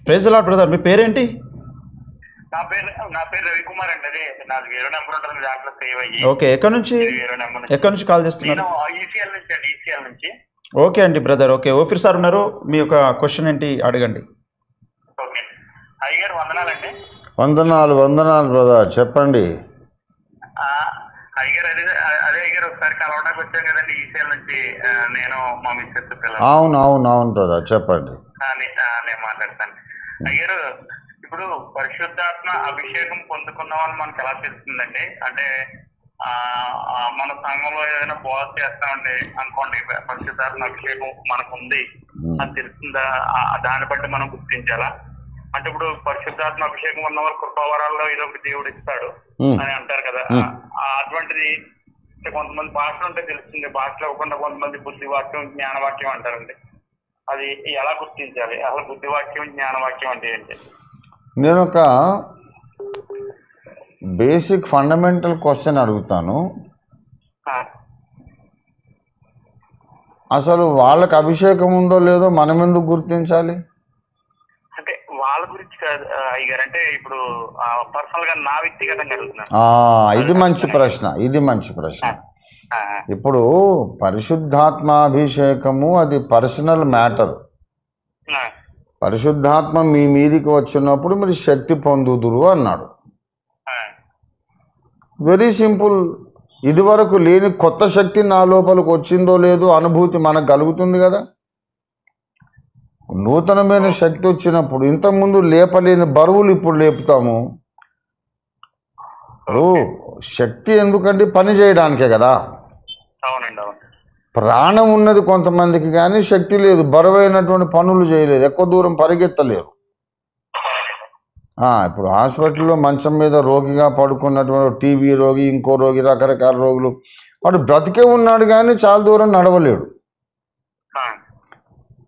Praise lord brother. మీ పేరేంటి? నా పేరు రవికుమార్ అండి. అదే నాది వేరే నెంబర్ ఉంటుంది దాంట్లో సేవ్ అయ్యి. ఓకే, ఎక్కడి నుంచి కాల్ చేస్తున్నారు? ఈసీఎల్ నుంచి అండి. ఈసీఎల్ నుంచి. ఓకే అండి బ్రదర్. ఓకే, ఓఫీర్ సార్ ఉన్నారు, మీ యొక్క క్వశ్చన్ ఏంటి అడగండి. ఓకే అయ్యగారు వందనాలండి. వందనాలు బ్రదర్, చెప్పండి. అయ్యగారు అదే అయ్యగారు ఒకసారి కలవడానికి వచ్చాం కదండి ఈసీఎల్ నుంచి, నేను మా మిస్సెస్ పిల్లలు. అవును బ్రదర్, చెప్పండి. నేను మాట్లాడతాను. అయ్యారు ఇప్పుడు పరిశుద్ధాత్మ అభిషేకం పొందుకున్న వాళ్ళు మనకు ఎలా తెలుస్తుందండి? అంటే మన సంఘంలో ఏదైనా బోధ చేస్తామండి అనుకోండి, పరిశుద్ధాత్మ అభిషేకం మనకు ఉంది అని తెలుస్తుందా? దాన్ని బట్టి మనం గుర్తించాలా? అంటే ఇప్పుడు పరిశుద్ధాత్మ అభిషేకం ఉన్న వాళ్ళు కృపావరాల్లో ఏదో ఒకటి దేవుడు ఇస్తాడు అని అంటారు కదా, అటువంటిది కొంతమంది భాషలు ఉంటే తెలుస్తుంది, భాషలు ఇవ్వకుండా కొంతమంది బుద్ధివాక్యం జ్ఞానవాక్యం అంటారండి. అది ఎలా గుర్తించాలి? అసలు బుద్ధివాక్యం జ్ఞానవాక్యం అంటే ఏంటి? నేను ఒక బేసిక్ ఫండమెంటల్ క్వశ్చన్ అడుగుతాను. అసలు వాళ్ళకి అభిషేకం ఉందో లేదో మనం ఎందుకు గుర్తించాలి? అంటే వాళ్ళ గురించి కాదు అయ్యారు, అంటే ఇప్పుడు పర్సనల్ గా నా వ్యక్తిగతంగా అడుగుతున్నాను. ఇది మంచి ప్రశ్న. ఇప్పుడు పరిశుద్ధాత్మాభిషేకము అది పర్సనల్ మ్యాటర్. పరిశుద్ధాత్మ మీ మీదికి వచ్చినప్పుడు మీరు శక్తి పొందుదురు అన్నాడు. Very simple. ఇదివరకు లేని కొత్త శక్తి నా లోపలికి వచ్చిందో లేదో అనుభూతి మనకు కలుగుతుంది కదా. నూతనమైన శక్తి వచ్చినప్పుడు ఇంతకుముందు లేపలేని బరువులు ఇప్పుడు లేపుతాము. ఇప్పుడు శక్తి ఎందుకంటే పని చేయడానికే కదా. ప్రాణం ఉన్నది కొంతమందికి, కానీ శక్తి లేదు, బరువైనటువంటి పనులు చేయలేదు, ఎక్కువ దూరం పరిగెత్తలేరు. ఇప్పుడు హాస్పిటల్లో మంచం మీద రోగిగా పడుకున్నటువంటి టీబీ రోగి, ఇంకో రోగి, రకరకాల రోగులు, వాడు బ్రతికే ఉన్నాడు కానీ చాలా దూరం నడవలేడు.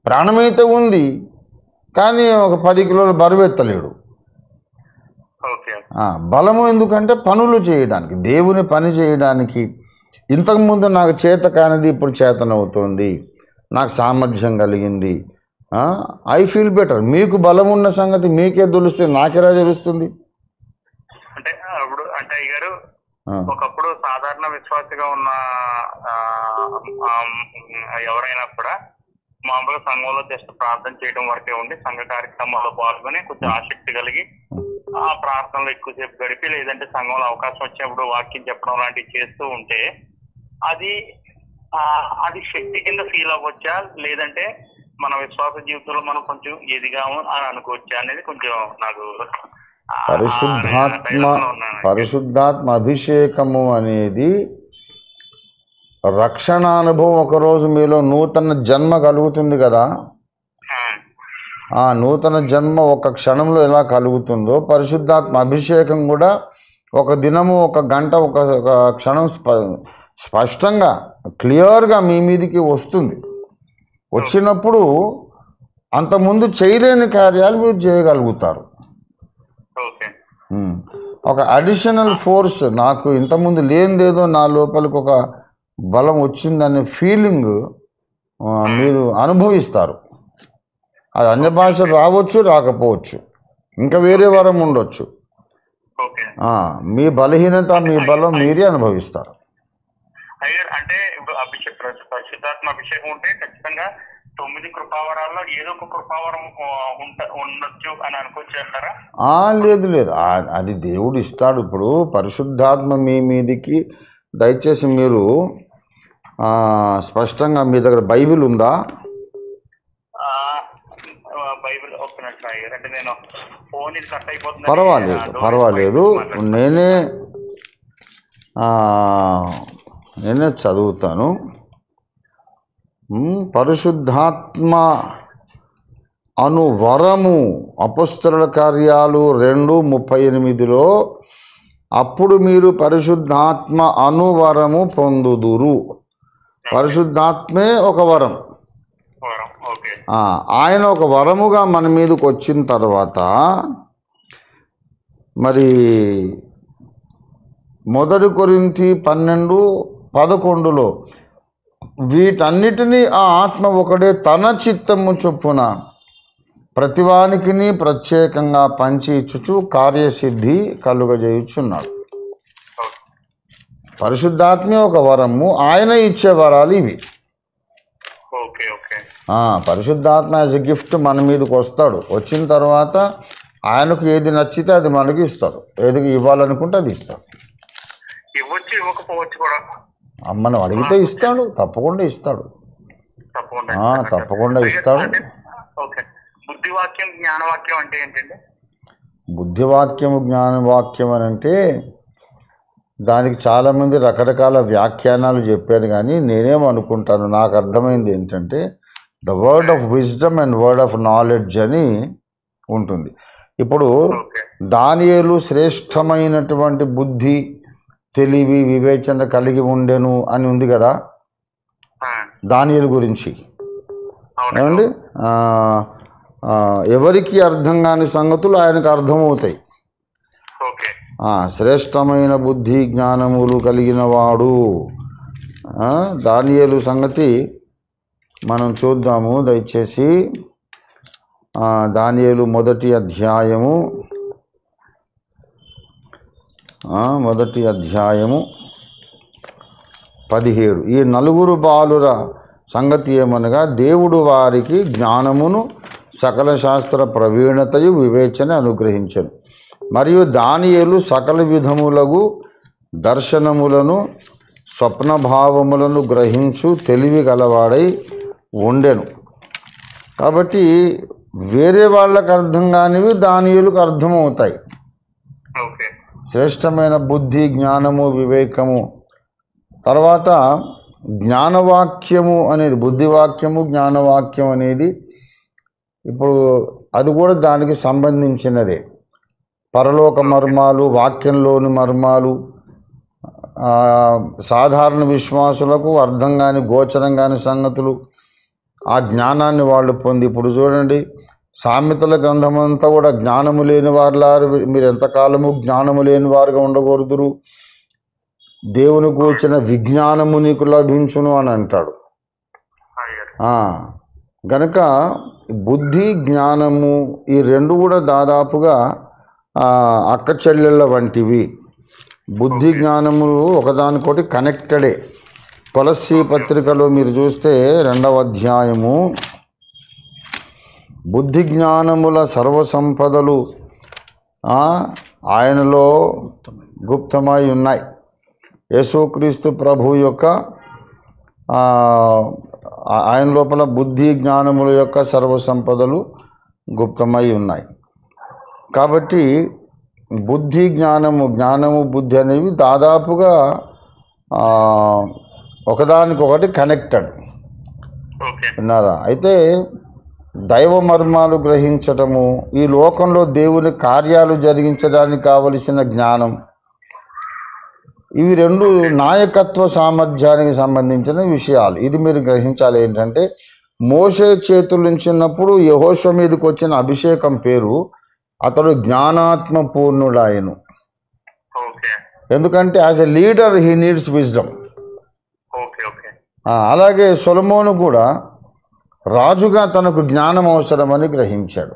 ప్రాణమైతే ఉంది కానీ ఒక 10 కిలోలు బరువు ఎత్తలేడు. బలము ఎందుకంటే పనులు చేయడానికి, దేవుని పని చేయడానికి. ఇంతకుముందు నాకు చేత కానిది ఇప్పుడు చేతనవుతుంది, నాకు సామర్థ్యం కలిగింది, ఐ ఫీల్ బెటర్. మీకు బలం ఉన్న సంగతి మీకే తెలుస్తుంది, నాకెలా తెలుస్తుంది? అంటే ఇప్పుడు అంటే అయ్యారు ఒకప్పుడు సాధారణ విశ్వాసిగా ఉన్న ఎవరైనా కూడా మామూలుగా సంఘంలో జస్ట్ ప్రార్థన చేయడం వరకే ఉండి సంఘ కార్యక్రమాల్లో పాల్గొని కొంచెం ఆసక్తి కలిగి ఆ ప్రార్థనలో ఎక్కువసేపు గడిపి, లేదంటే సంఘంలో అవకాశం వచ్చినప్పుడు వాక్యం చెప్పడం లాంటివి చేస్తూ ఉంటే అది శక్తి కింద ఫీల్ అవ్వచ్చా, లేదంటే మన విశ్వాస జీవితంలో మనం కొంచెం ఎదిగాము అని అనుకోవచ్చా అనేది కొంచెం నాకు పరిశుద్ధాత్మ అభిషేకము అనేది రక్షణ అనుభవం. ఒకరోజు మీలో నూతన జన్మ కలుగుతుంది కదా, ఆ నూతన జన్మ ఒక క్షణంలో ఎలా కలుగుతుందో పరిశుద్ధాత్మ అభిషేకం కూడా ఒక దినము, ఒక గంట, ఒక క్షణం స్పష్టంగా క్లియర్గా మీ మీదికి వస్తుంది. వచ్చినప్పుడు అంతకుముందు చేయలేని కార్యాలు మీరు చేయగలుగుతారు. ఒక అడిషనల్ ఫోర్స్, నాకు ఇంతకుముందు లేనిదేదో నా లోపలికి ఒక బలం వచ్చిందనే ఫీలింగ్ మీరు అనుభవిస్తారు. అది అన్య భాష రావచ్చు, రాకపోవచ్చు, ఇంకా వేరే వరం ఉండొచ్చు. మీ బలహీనత, మీ బలం మీరే అనుభవిస్తారు. అంటే ఇప్పుడు పరిశుద్ధాత్మ అభిషేకం ఉంటే ఖచ్చితంగా 9 కృపావరాల్లో ఏదో ఒక కృపావరం ఉండొచ్చు అని అనుకోవచ్చు అంటారా? లేదు, అది దేవుడు ఇస్తాడు. ఇప్పుడు పరిశుద్ధాత్మ మీ మీదికి దయచేసి మీరు స్పష్టంగా, మీ దగ్గర బైబిల్ ఉందా? బైబిల్ అంటే నేను ఫోన్ ఇది కట్ అయిపోతుంది. పర్వాలేదు, నేనే చదువుతాను. పరిశుద్ధాత్మ అను వరము అపొస్తలుల కార్యాలు 2:38లో అప్పుడు మీరు పరిశుద్ధాత్మ అనువరము పొందుదురు. పరిశుద్ధాత్మే ఒక వరం. ఆయన ఒక వరముగా మన మీదకి వచ్చిన తర్వాత మరి 1 కొరింథీ 12:11లో వీటన్నిటినీ ఆ ఆత్మ ఒకడే తన చిత్తము చొప్పున ప్రతివానికిని ప్రత్యేకంగా పంచి ఇచ్చుచు కార్యసిద్ధి కలుగజేయుచున్నాడు. పరిశుద్ధాత్మే ఒక వరము, ఆయన ఇచ్చే వరాలు ఇవి. ఓకే ఓకే పరిశుద్ధాత్మ యాజ్ ఎ గిఫ్ట్ మన మీదకి వస్తాడు. వచ్చిన తర్వాత ఆయనకు ఏది నచ్చితే అది మనకి ఇస్తాడు. ఏది ఇవ్వాలనుకుంటే అది ఇస్తాడు. ఇవ్వచ్చు ఇవ్వకపోవచ్చు కూడా. మనం అడిగితే ఇస్తాడు, తప్పకుండా ఇస్తాడు. తప్పకుండా ఇస్తాడు. ఓకే. బుద్ధివాక్యం జ్ఞానవాక్యం అంటే ఏంటండి? బుద్ధివాక్యము జ్ఞానవాక్యం అని అంటే దానికి చాలామంది రకరకాల వ్యాఖ్యానాలు చెప్పారు. కానీ నేనేమనుకుంటాను, నాకు అర్థమైంది ఏంటంటే the word of wisdom and word of knowledge అని ఉంటుంది. ఇప్పుడు దానియేలు శ్రేష్టమైనటువంటి బుద్ధి, తెలివి, వివేచన కలిగి ఉండెను అని ఉంది కదా దానియేలు గురించి. ఏమండి, ఎవరికి అర్థం కాని సంగతులు ఆయనకు అర్థమవుతాయి. శ్రేష్టమైన బుద్ధి జ్ఞానములు కలిగిన వాడు దానియేలు సంగతి మనం చూద్దాము దయచేసి. దానియేలు మొదటి అధ్యాయము 17. ఈ నలుగురు బాలుర సంగతి ఏమనగా దేవుడు వారికి జ్ఞానమును సకల శాస్త్ర ప్రవీణతయు వివేచన అనుగ్రహించెను. మరియు దానియేలు సకల విధములగు దర్శనములను స్వప్నభావములను గ్రహించు తెలివి గలవాడై ఉండెను. కాబట్టి వేరే వాళ్ళకు అర్థం కానివి దానియేలుకు అర్థమవుతాయి. శ్రేష్టమైన బుద్ధి, జ్ఞానము, వివేకము. తర్వాత జ్ఞానవాక్యము అనేది, బుద్ధివాక్యము జ్ఞానవాక్యం అనేది ఇప్పుడు అది కూడా దానికి సంబంధించినదే. పరలోక మర్మాలు, వాక్యంలోని మర్మాలు, సాధారణ విశ్వాసులకు అర్థం కాని గోచరం కాని సంగతులు, ఆ జ్ఞానాన్ని వాళ్ళు పొంది. ఇప్పుడు చూడండి, సామెతల గ్రంథమంతా కూడా జ్ఞానము లేని వారులారు మీరు ఎంతకాలము జ్ఞానము లేని వారుగా ఉండకూడదురు, దేవుని కూర్చిన విజ్ఞానము నీకు లభించును అని అంటాడు. గనక బుద్ధి జ్ఞానము ఈ రెండు కూడా దాదాపుగా అక్క చెల్లెళ్ళ వంటివి. బుద్ధి జ్ఞానములు ఒకదానికోటి కనెక్టెడే. కొలస్సీ పత్రికలో మీరు చూస్తే 2వ అధ్యాయము, బుద్ధి జ్ఞానముల సర్వసంపదలు ఆయనలో గుప్తమై ఉన్నాయి. యేసుక్రీస్తు ప్రభు యొక్క ఆయన లోపల బుద్ధి జ్ఞానముల యొక్క సర్వసంపదలు గుప్తమై ఉన్నాయి. కాబట్టి బుద్ధి జ్ఞానము బుద్ధి అనేవి దాదాపుగా ఒకదానికొకటి కనెక్టెడ్. విన్నారా? అయితే దైవ మర్మాలు గ్రహించటము, ఈ లోకంలో దేవుని కార్యాలు జరిగించడానికి కావలసిన జ్ఞానం, ఇవి రెండు నాయకత్వ సామర్థ్యానికి సంబంధించిన విషయాలు. ఇది మీరు గ్రహించాలి. ఏంటంటే మోషే చేతుల నుంచి ఉన్నప్పుడు యెహోషువ మీదకి వచ్చిన అభిషేకం పేరు అతడు జ్ఞానాత్మ పూర్ణుడాయను. ఎందుకంటే as a leader he needs wisdom. అలాగే సొలొమోను కూడా రాజుగా తనకు జ్ఞానం అవసరమని గ్రహించాడు.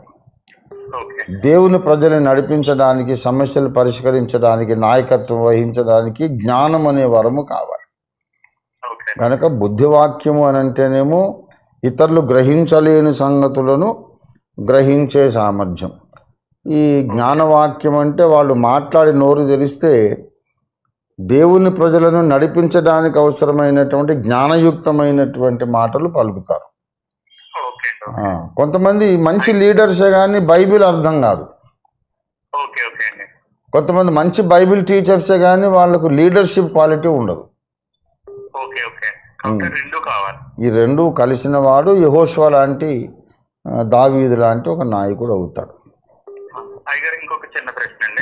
దేవుని ప్రజలను నడిపించడానికి, సమస్యలు పరిష్కరించడానికి, నాయకత్వం వహించడానికి జ్ఞానం అనే వరము కావాలి. కనుక బుద్ధివాక్యము అని అంటేనేమో ఇతరులు గ్రహించలేని సంగతులను గ్రహించే సామర్థ్యం. ఈ జ్ఞానవాక్యం అంటే వాళ్ళు మాట్లాడి నోరు తెరిస్తే దేవుని ప్రజలను నడిపించడానికి అవసరమైనటువంటి జ్ఞానయుక్తమైనటువంటి మాటలు పలుకుతారు. కొంతమంది మంచి లీడర్సే కానీ బైబిల్ అర్థం కాదు. కొంతమంది మంచి బైబిల్ టీచర్సే కానీ వాళ్ళకు లీడర్షిప్ క్వాలిటీ ఉండదు. ఈ రెండు కలిసిన వాడు యెహోషువ లాంటి, దావీదు లాంటి ఒక నాయకుడు అవుతాడు. ఇంకొక చిన్న ప్రశ్న అండి.